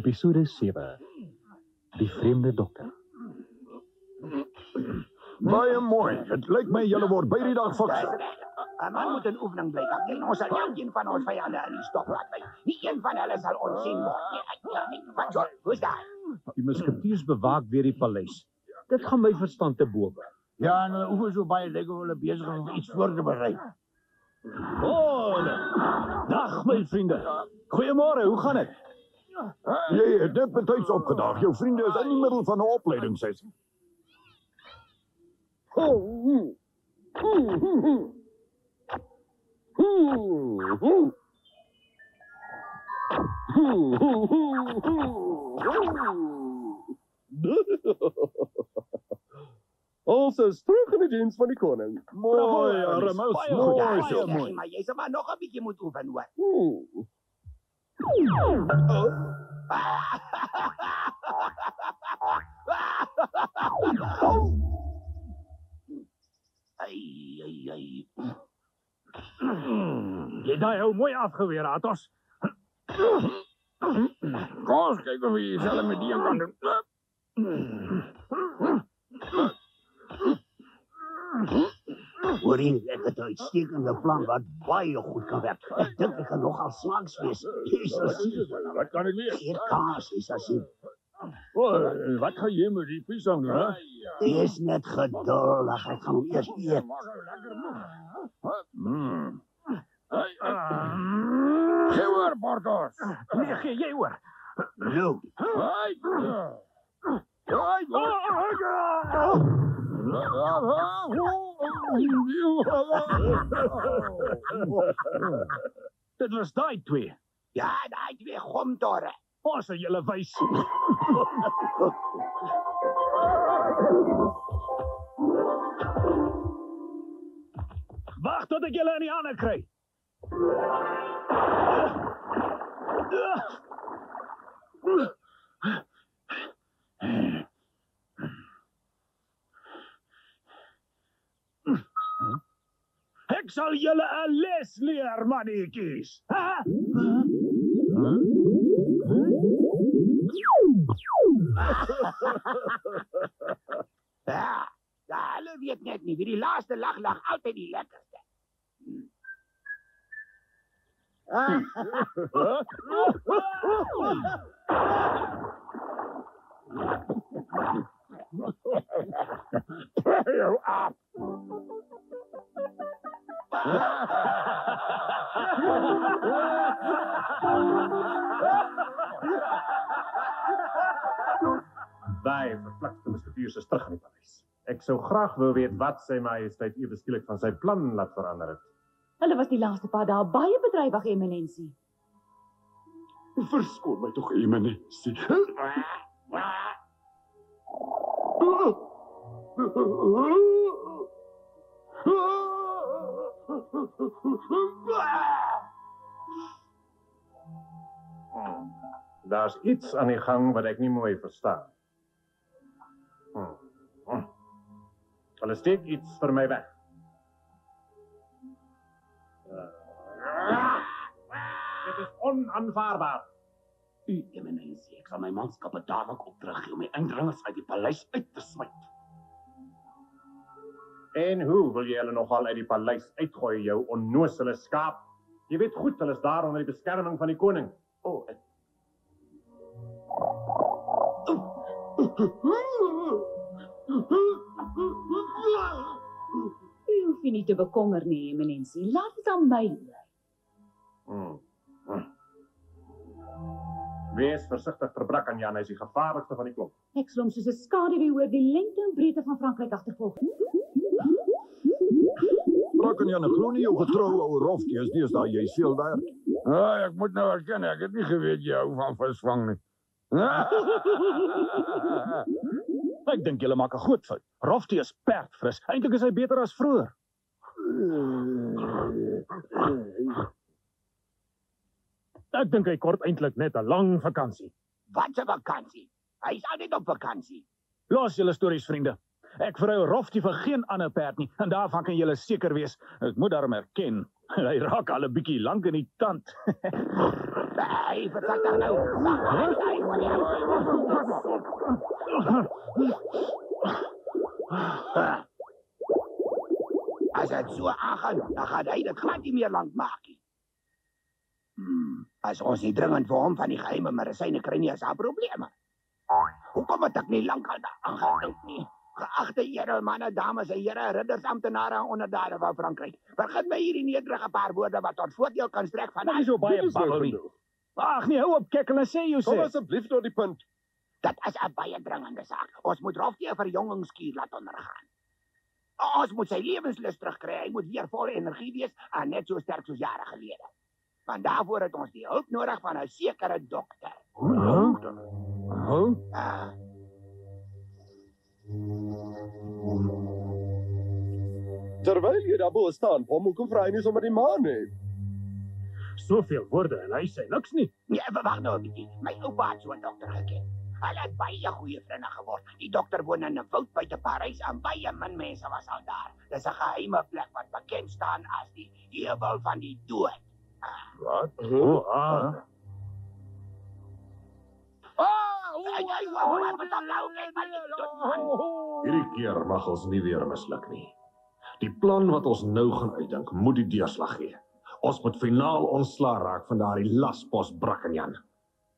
Episode 7. Die vreemde dokter. Baie mooi. Het lyk my julle word by die dag fiks. 'n Man moet in oefening bly, kaptein. Ons sal elkeen van ons vyande in die stok laat lê. Nie een van hulle sal ons sien word nie. Wat so? Hoe's daar? Die musketiers bewaak weer die paleis. Dit gaan my verstand te bowe. Ja, en hulle oefen so baie lyk of hulle besig is om iets voor te berei. Dag my vriende. Goeiemôre, hoe gaan dit? Jy het net betyds opgedaag. Jou vriende is in die middel van 'n opleidingssessie. Ons is terug in die diens van die koning. Mooi, Aramus. Mooi so. Maar jy sal maar nog 'n bietjie moet oefen hoor. Ai. Jy daai ou mooi afgeweer, Atos. Kom, kyk of jy self met die een kan doen. Hoorie, ek het 'n uitstekende plan wat baie goed kan werk. Ek dink ek kan nogal snaaks wees. Jy sal sien. Wat kan ek wees? Hier kaas, jy sal sien. Wat gaan jy met die pisang doen, hè? Jy is net geduldig. Ek gaan hom eers eet. Gee hoor, Portos. Nee, gee jy hoor. Nou, Dit was daai twee. ja, daai twee gomtorre. Ons sal julle wys. Wag tot ek julle in die hande kry. Ek sal julle 'n les leer, mannetjies. Ha? Ja, hulle weet net nie wie die laaste lag altyd die lekkerste. Jou af. Daai verplikte musketiers is terug in die paleis. Ek sou graag wou weet wat sy majesteit ewe skielik van sy plan laat verander het. Hulle was die laaste paar dae baie bedrywig, eminensie. Verskoon my tog, eminensie. Daar's iets aan die gang wat ek nie mooi verstaan. Hulle steek iets vir my weg. Dit is onaanvaarbaar. U eminensie, ek sal my manskappe dadelik opdrag gee om die indringers uit die paleis uit te smyt. En hoe wil jy hulle nogal uit die paleis uitgooi, jou onnosele skaap? Jy weet goed, hulle is daar onder die beskerming van die koning. Ek U hoef nie te bekommer nie, eminensie. Laat dit aan my lê. Wees versigtig vir Brakkanjan, hy is die gevaarlikste van die klomp. Ek sal hom soos 'n skaduwee oor die lengte en breedte van Frankryk agtervolg. Brakkanjan, ek glo nie jou getroue ou Roftie is deesdae jy veel werk. Ek moet nou erken, ek het nie geweet jy hou van visvang nie. Ek dink julle maak 'n groot fout. Roftie is perdfris. Eintlik is hy beter as vroeër. Ek dink hy kort eintlik net 'n lang vakansie. Wat 'n vakansie? Hy is altyd op vakansie. Los julle stories, vriende. Ek verhou Roftie vir geen ander perd nie, en daarvan kan julle seker wees. Ek moet daarom erken, hy raak al 'n bietjie lank in die tand. Hey, verzacht nou. As dit so aangaan, dan gaan hy dit glad nie meer lank maak nie. As ons nie dringend vir hom van die geheime medisyne kry nie, is daar probleme. Hoekom het ek nie lank aan gedink nie? Geagte here, manne, dames en here, ridders, amptenare en onderdane van Frankryk. Vergeet my hierdie nederige paar woorde wat tot voordeel kan strek van Nie so baie Dit is nou babbel nie. genoeg. Ag nee, hou op kekkel en sê jou Kom sê. asseblief tot die punt. Dat is 'n baie dringende saak. Ons moet Roftie 'n verjongingskuur laat ondergaan. Ons moet sy lewenslus terugkry. Hy moet weer vol energie wees en net so sterk soos jare gelede. Want daarvoor het ons die hulp nodig van 'n sekere dokter. Terwyl jy daar bo staan, kom hoekom vra hy nie sommer die maan hê? Soveel woorde en hy sê niks nie. Nee, wag nou 'n bietjie. My oupa het so 'n dokter geken. Hulle het baie goeie vriende geword. Die dokter woon in 'n woud buite Parys en baie min mense was al daar. Dis 'n geheime plek wat bekend staan as die heuwel van die dood. Wat? Hierdie keer mag ons nie weer misluk nie. Die plan wat ons nou gaan uitdink, moet die deurslag gee. Ons moet finaal ontslae raak van daardie laspos Brackenjan.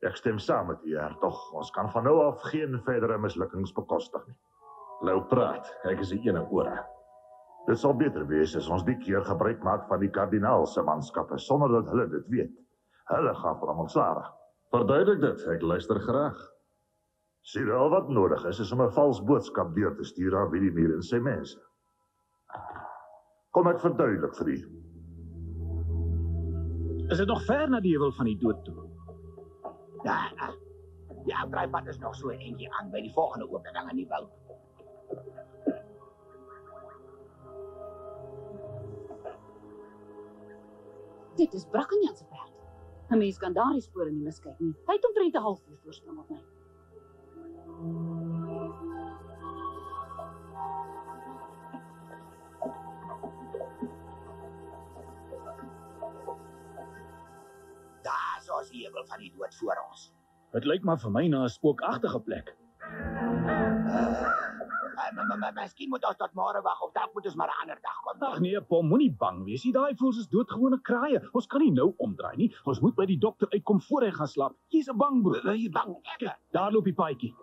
Ek stem saam met u, hertog. Ons kan van nou af geen verdere mislukkings bekostig nie. Nou praat, ek is die ene ore. Dit sal beter wees as ons die keer gebruik maak van die kardinaal se manskappe sonder dat hulle dit weet. Hulle gaan van hom ontslae raak. Verduidelik dit, ek luister graag. Sien al wat nodig is om 'n vals boodskap deur te stuur aan Willemier en sy mense. Kom ek verduidelik vir u. Is dit nog ver na die heuwel van die dood toe? Ja, draaipat is nog so 'n entjie aan by die volgende opening in die woud. Dit is Brackenjan se perd. 'n Mens kan daardie spore nie miskyk nie. Hy het omtrent 'n halfuur voorsprong op my. Daar is ons heuwel van die dood voor ons. Dit lyk maar vir my na 'n spookagtige plek. Miskien moet ons tot môre wag of dalk moet ons maar 'n ander dag kom. Ag nee, Pom, moenie bang wees nie. Daai voels is doodgewone kraaie. Ons kan nie nou omdraai nie. Ons moet by die dokter uitkom voor hy gaan slaap. Jy's 'n bang broer. Jy bang ek? Daar loop die paadjie.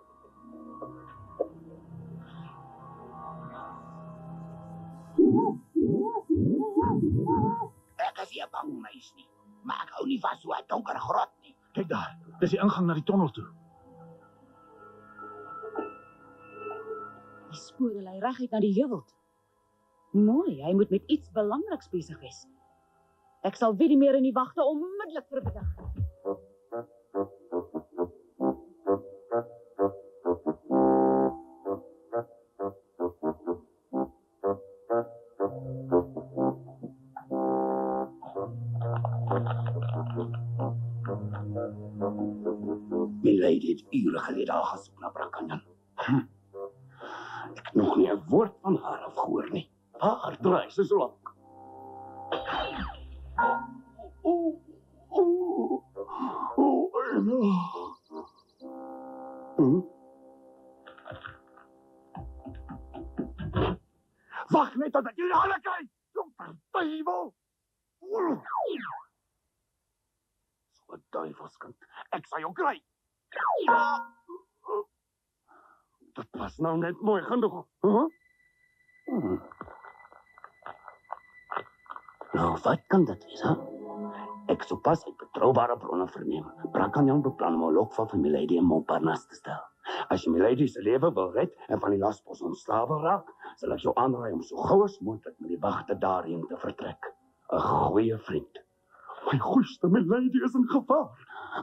Ek is nie 'n bang mens nie, maar ek hou nie van so 'n donker grot nie. Kyk daar. Dis die ingang na die tonnel toe. Die spore lei reguit na die heuwel toe. Mooi, hy moet met iets belangriks besig wees. Ek sal Willemier in die wagte onmiddellik verwittig. Milady het ure gelede al gesoek na Brackenjan. Ek het nog nie 'n woord van haar afgehoor nie. Waar draai sy so lank? Wag net tot ek jullie alle kry! Duivel! So 'n duivelskind. Ek sal jou kry! Dat was nou net mooi genoeg. Nou, wat kan dit wees, hè? Ek sou pas uit betroubare bronne verneem. Brackenjan beplan om 'n lok van Milady in Montparnasse te stel. As jy Milady se lewe wil red en van die laspos ontslae wil raak, sal ek jou aanraai om so gou as moontlik met die wagte daarheen te vertrek. 'n Goeie vriend. My goeie Milady is in gevaar.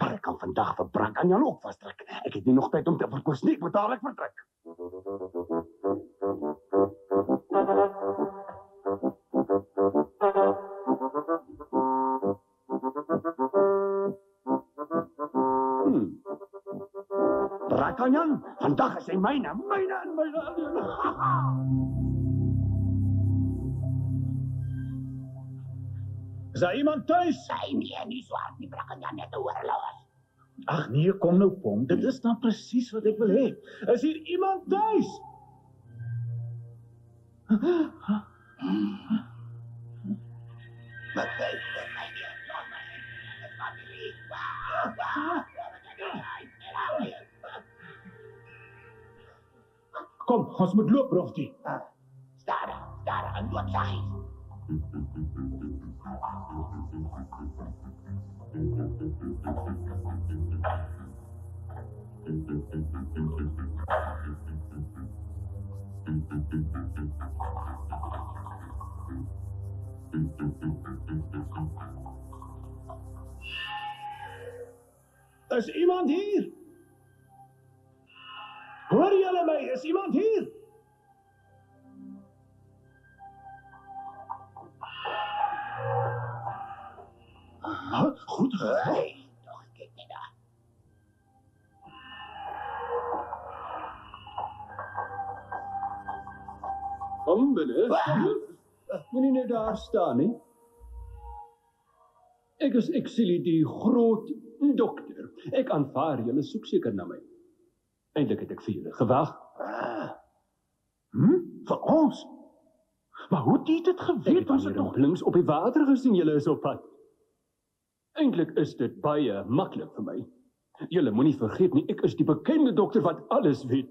Maar ek kan vandag vir Brackenjan ook vastrek. Ek het nie nog tyd om te verkoos nie, ek moet dadelik vertrek. Brackenjan, vandag is hy myne alleen. Is daar iemand thuis? Sy nie swart nie, Brakkenjan net 'n oorloos. Ag nee, kom nou Pom, dit is dan presies wat ek wil hê. Is hier iemand thuis? Wat sê jy, my nie, los my, dis familie. Kom, ons moet loop, Roftie. Stadig, en loop saggies. Is iemand hier? Hoor julle my? Is iemand hier? Goed gegaan. Hey, toch, kyk net daar. Kom binne. Moenie net daar staan nie. Ek is Exilie die groot dokter. Ek aanvaar julle soek seker na my. Eintlik het ek vir julle gewag. Vir ons? Maar hoe het jy dit geweet? Ons het nog links op die water gesien julle is op pad. Eintlik is dit baie maklik vir my. Julle moenie vergeet nie, ek is die bekende dokter wat alles weet.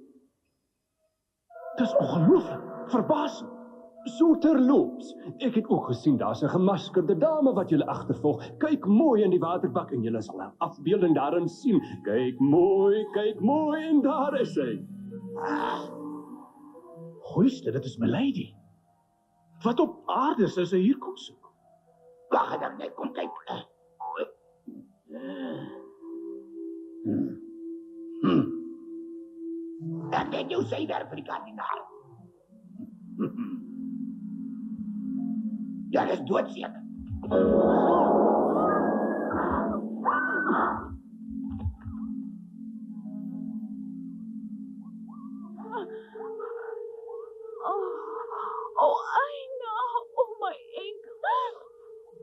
Dis ongelooflik. Verbasend. So terloops, ek het ook gesien daar's 'n gemaskerde dame wat julle agtervolg. Kyk mooi in die waterbak en julle sal 'n afbeelding daarin sien. Kyk mooi en daar is sy. Goeiste, dit is my lady. Wat op aarde sou sy hier kom soek? Wag dan net, kom kyk. Ek het jou sê daar vir die kardinaal. Ja, dis doodseker. Oh, Aina, oh my enkel.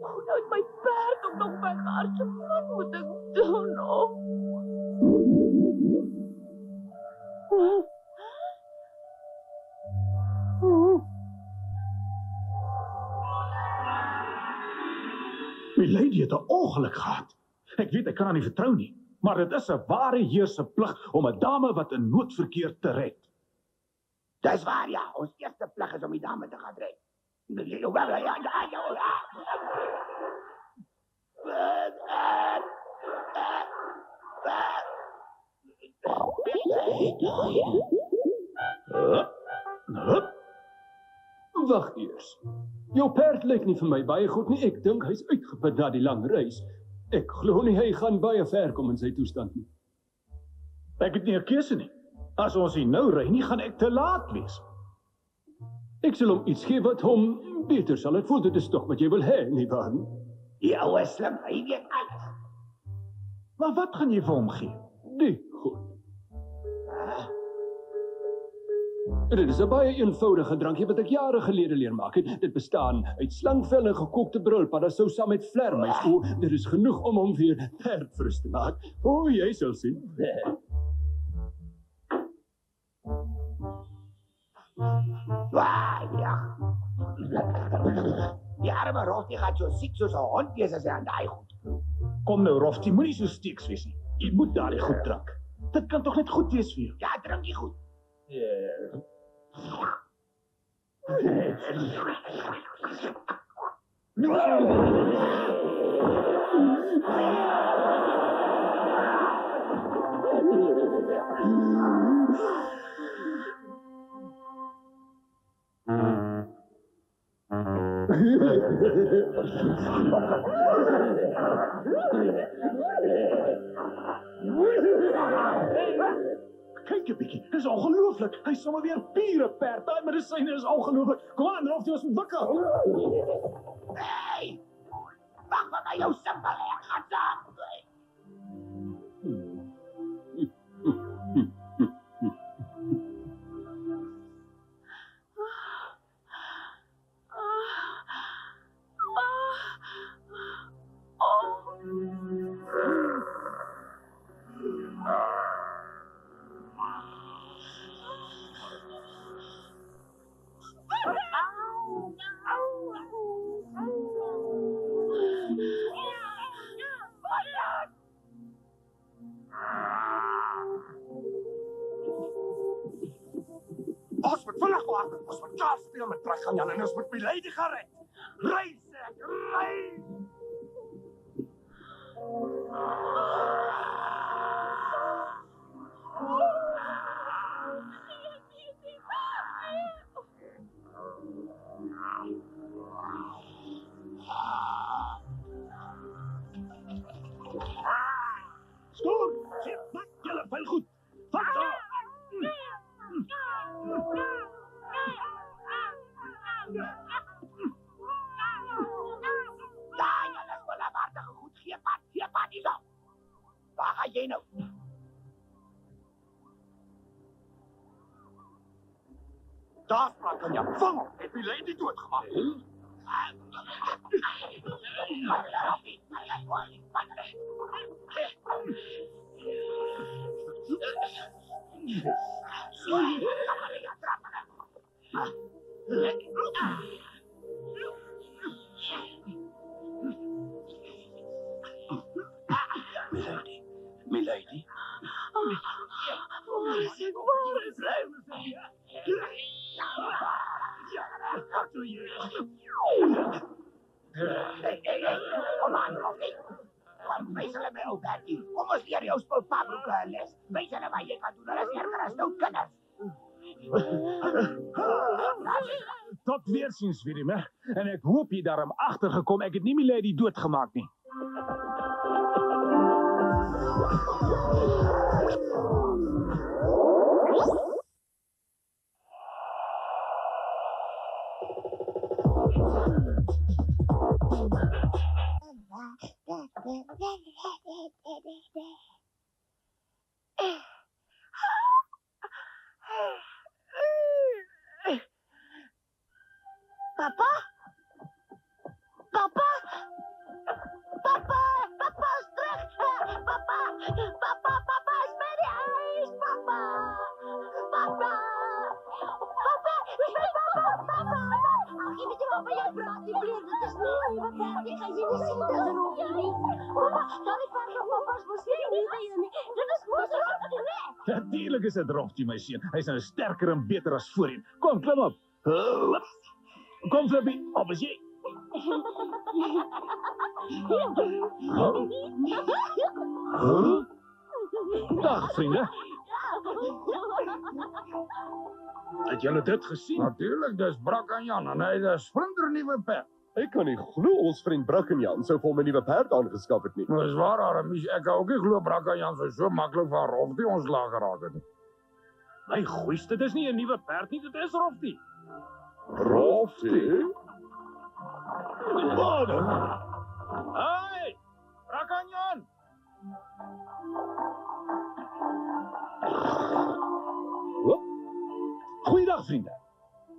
Oh, nou het my perd ook nog weghardloop. Wat moet ek doen? Milady het 'n ongeluk gehad. Ek weet ek kan haar nie vertrou nie, maar dit is 'n ware heer se plig om 'n dame wat in noodverkeer te red. Dis waar, ja. Ons eerste plig is om die dame te gaan red. Wag eers. Jou perd lyk nie vir my baie goed nie. Ek dink hy's uitgeput na die lang reis. Ek glo nie hy gaan baie ver kom in sy toestand nie. Ek het nie 'n keuse nie. As ons hier nou ry nie, gaan ek te laat wees. Ek sal hom iets gee wat hom beter sal laat voel. Dit is tog wat jy wil hê, nie waar nie? Die ouwe slim, hy weet alles. Maar wat gaan jy vir hom gee? Nee, goed. Dit is 'n baie eenvoudige drankie wat ek jare gelede leer maak het. Dit bestaan uit slangvel en gekookte brulpaddassous saam met vlermuis. O, dit is genoeg om hom weer perdfrus te maak. O, jy sal sien. Waar, ja. Die arme Roftie gaat so siek soos 'n hond wees as hy aan daai goed proe. Kom nou, Roftie, moenie so steeks wees nie. Jy moet daardie goed drink. Dit kan tog net goed wees vir jou. Ja, drink jy goed. Kyk 'n bietjie, dis ongelooflik. Hy is sommer weer pure perd. Daai medisyne is ongelooflik. Kom aan, Roftie, ons moet wikker. Hey! Wag maar jou simpel, ek gaan saam. Ons moet vinnig maak. Ons moet kaart speel met Brakkanjan en ons moet Milady gaan red. Ry, sê ek, ry! Stoor! Sê, vat julle vuil goed. Vat zo! Daar, julle is willewaardige goed. Gee pad hier zo. Waar ga jy nou? Daar Brakkanjan, vang hom. Het Milady doodgemaak. Milady? Kom aan, Roffie. Kom, wees hulle my ou Bertie. Kom ons leer jou spul pabroeke 'n les. Wees hulle wat jy kan doen. Hulle is erger as nou kinders. Tot weerziens, Willem. En ek hoop jy daarom agtergekom. Ek het nie Milady doodgemaak nie. Papa? Papa? Papa? Papa is terug! Papa! Papa! Papa is by die huis! Papa! Papa! Papa! Is my papa! Papa! Ach, jy weet jy wat by jou praat, die bleer, dit is nie nieuwe werk, ek gaan jy nie sien, dit is nog nie. Papa, daar die verre papa's misschien nie by jou nie, dit is moos Roftie, nee! Natuurlijk is het Roftie, my seun. Hy is nou sterker en beter as voorheen. Kom, klim op. Hup. Kom, Flippy, op is jy. Dag, vrienden. Het julle dit gesien? Natuurlijk, dis Brakkanjan en hy het 'n splinternuwe perd. Ek kan nie glo ons vriend Brakkanjan sou vir hom 'n nuwe perd aangeskaf het nie. Dis waar, Aramies, ek kan ook nie glo Brakkanjan sou so maklik van Roftie ontslaag geraak het nie. My goeie, dit is nie 'n nuwe perd nie, dit is Roftie. Roftie? Wat? Hey, Brakkanjan! Goeiedag, vrienden.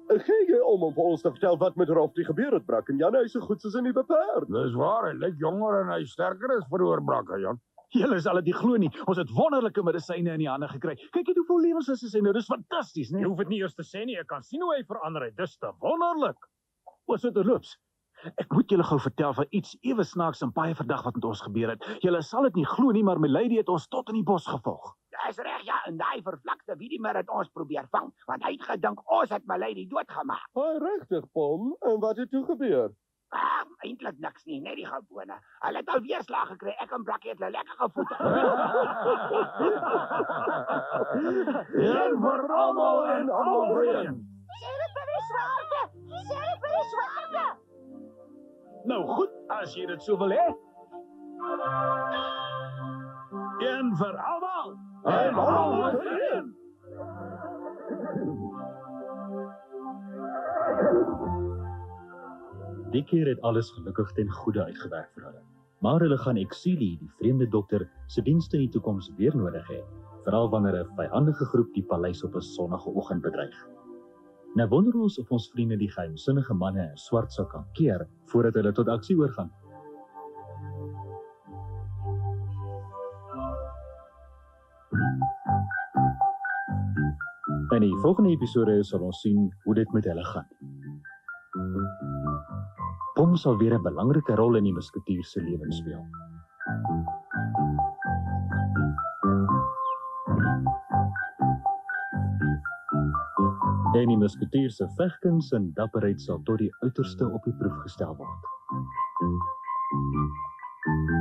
Gee jy om vir ons te vertel wat met Roftie gebeur het, Brakkanjan? Hy is so goed soos 'n nuwe perd. Dis waar, hy lyk jonger en hy sterker as vroeër, Brakkanjan. Julle sal dit nie glo nie. Ons het wonderlike medisyne in die hande gekry. Kyk net hoeveel lewens is hy nou. Dis fantasties, né? Jy hoef dit nie eers te sê nie, ek kan sien hoe hy verander het. Dis te wonderlik. Ons het terloops. Ek moet julle gou vertel van iets ewe snaaks en baie verdag wat met ons gebeur het. Julle sal dit nie glo nie, maar Milady het ons tot in die bos gevolg. Dis reg, ja, en daai vervlakte Wiedemer het ons probeer vang, want hy het gedink ons het Milady doodgemaak. Regtig, Pom? En wat het toe gebeur? Eintlik niks nie, net die gewone. Hulle het al weer slag gekry. Ek en Brakkie het hulle lekker gevoed. Een vir almal en almal vir een. Sê dit vir die swaarte! Sê dit vir die swaarte! Nou goed, as jy dit so wil hê. Een vir almal. En almal vir een. Die keer het alles gelukkig ten goeie uitgewerk vir hulle. Maar hulle gaan Exili, die vreemde dokter, se dienste in die toekoms weer nodig hê, veral wanneer 'n vyandige groep die paleis op 'n sonnige oggend bedreig. Nou wonder ons of ons vriende die geheimsinnige manne in swart sou kan keer voordat hulle tot aksie oorgaan. In die volgende episode sal ons sien hoe dit met hulle gaan. Pom sal weer 'n belangrike rol in die musketier se lewens speel. En die musketier se vegkuns en dapperheid sal tot die uiterste op die proef gestel word.